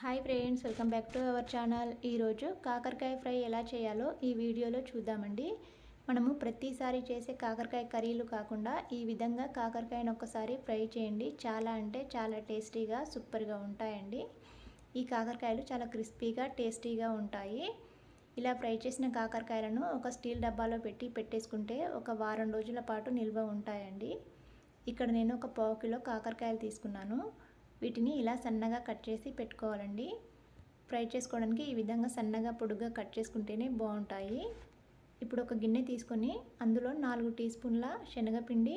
Hi friends, welcome back to our channel. ఈరోజు కాకరకాయ fry ఎలా చేయాలో ఈ వీడియోలో చూద్దామండి. మనము ప్రతిసారి చేసే కాకరకాయ కర్రీలు కాకుండా ఈ విధంగా కాకరకాయను ఒక్కసారి ఫ్రై చేయండి. చాలా అంటే చాలా టేస్టీగా సూపర్గా ఉంటాయండి. ఈ కాకరకాయలు చాలా క్రిస్పీగా టేస్టీగా ఉంటాయి. ఇలా ఫ్రై చేసిన కాకరకాయలను ఒక స్టీల్ డబ్బాలో పెట్టేసుకుంటే ఒక వారం రోజుల పాటు నిల్వ ఉంటాయండి. ఇక్కడ నేను ఒక పావు కిలో కాకరకాయలు తీసుకున్నాను. వీటిని ఇలా సన్నగా కట్ చేసి పెట్టుకోవాలండి. ఫ్రై చేసుకోవడానికి ఈ విధంగా సన్నగా పొడుగ్గా కట్ చేసుకుంటేనే బాగుంటాయి. ఇప్పుడు ఒక గిన్నె తీసుకొని అందులో 4 టీ స్పూన్ల శనగపిండి,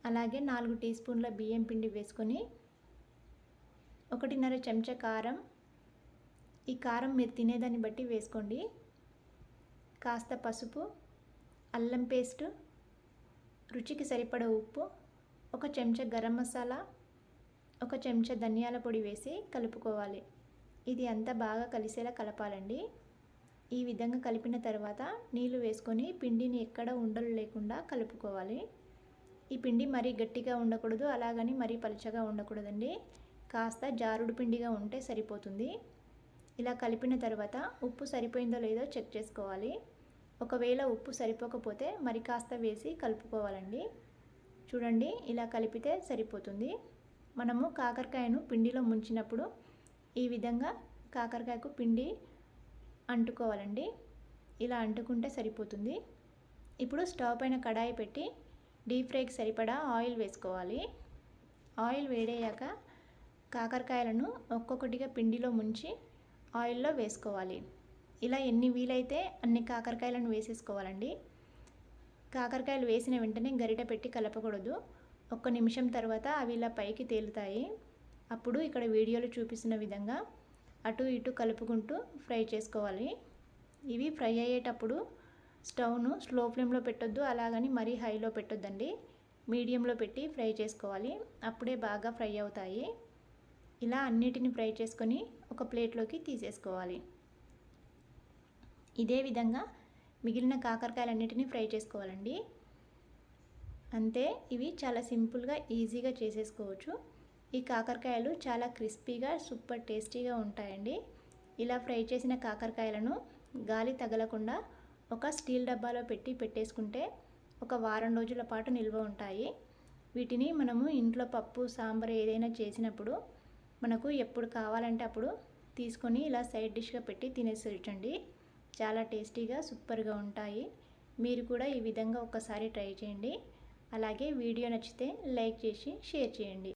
అలాగే 4 టీ స్పూన్ల బియ్యం పిండి వేసుకొని 1.5 చెంచా కారం, ఈ కారం మీరు తినేదాన్ని బట్టి వేసుకోండి, కాస్త పసుపు, అల్లం పేస్ట్, రుచికి సరిపడా ఉప్పు, 1 చెంచా గరం మసాలా, 1 చెంచా ధనియాల పొడి వేసి కలుపుకోవాలి. ఇది అంతా బాగా కలిసేలా కలపాలండి. ఈ విధంగా కలిపిన తర్వాత నీళ్లు వేసుకొని పిండిని ఎక్కడ ఉండలు లేకుండా కలుపుకోవాలి. ఈ పిండి మరీ గట్టిగా ఉండకూడదు, అలాగని మరీ పలుచగా ఉండకూడదండి. కాస్త జారుడు పిండిగా ఉంటే సరిపోతుంది. ఇలా కలిపిన తర్వాత ఉప్పు సరిపోయిందో లేదో చెక్ చేసుకోవాలి. ఒకవేళ ఉప్పు సరిపోకపోతే మరి కాస్త వేసి కలుపుకోవాలండి. చూడండి, ఇలా కలిపితే సరిపోతుంది. మనము కాకరకాయను పిండిలో ముంచినప్పుడు ఈ విధంగా కాకరకాయకు పిండి అంటుకోవాలండి. ఇలా అంటుకుంటే సరిపోతుంది. ఇప్పుడు స్టవ్ పైన కడాయి పెట్టి డీప్ ఫ్రైకి సరిపడా ఆయిల్ వేసుకోవాలి. ఆయిల్ వేడయ్యాక కాకరకాయలను ఒక్కొక్కటిగా పిండిలో ముంచి ఆయిల్లో వేసుకోవాలి. ఇలా ఎన్ని వీలైతే అన్ని కాకరకాయలను వేసేసుకోవాలండి. కాకరకాయలు వేసిన వెంటనే గరిటె పెట్టి కలపకూడదు. 1 నిమిషం తర్వాత అవి ఇలా పైకి తేలుతాయి. అప్పుడు ఇక్కడ వీడియోలో చూపిస్తున్న విధంగా అటు ఇటు కలుపుకుంటూ ఫ్రై చేసుకోవాలి. ఇవి ఫ్రై అయ్యేటప్పుడు స్టవ్ను స్లో ఫ్లేమ్లో పెట్టొద్దు, అలాగని మరీ హైలో పెట్టొద్దండి. మీడియంలో పెట్టి ఫ్రై చేసుకోవాలి. అప్పుడే బాగా ఫ్రై అవుతాయి. ఇలా అన్నిటిని ఫ్రై చేసుకొని ఒక ప్లేట్లోకి తీసేసుకోవాలి. ఇదే విధంగా మిగిలిన కాకరకాయలన్నిటినీ ఫ్రై చేసుకోవాలండి. అంతే, ఇవి చాలా సింపుల్గా ఈజీగా చేసేసుకోవచ్చు. ఈ కాకరకాయలు చాలా క్రిస్పీగా సూపర్ టేస్టీగా ఉంటాయండి. ఇలా ఫ్రై చేసిన కాకరకాయలను గాలి తగలకుండా ఒక స్టీల్ డబ్బాలో పెట్టేసుకుంటే ఒక వారం రోజుల పాటు నిల్వ ఉంటాయి. వీటిని మనము ఇంట్లో పప్పు, సాంబార్ ఏదైనా చేసినప్పుడు మనకు ఎప్పుడు కావాలంటే అప్పుడు తీసుకొని ఇలా సైడ్ డిష్గా పెట్టి తినేసేయచ్చండి. చాలా టేస్టీగా సూపర్గా ఉంటాయి. మీరు కూడా ఈ విధంగా ఒకసారి ట్రై చేయండి. అలాగే వీడియో నచ్చితే లైక్ చేసి షేర్ చేయండి.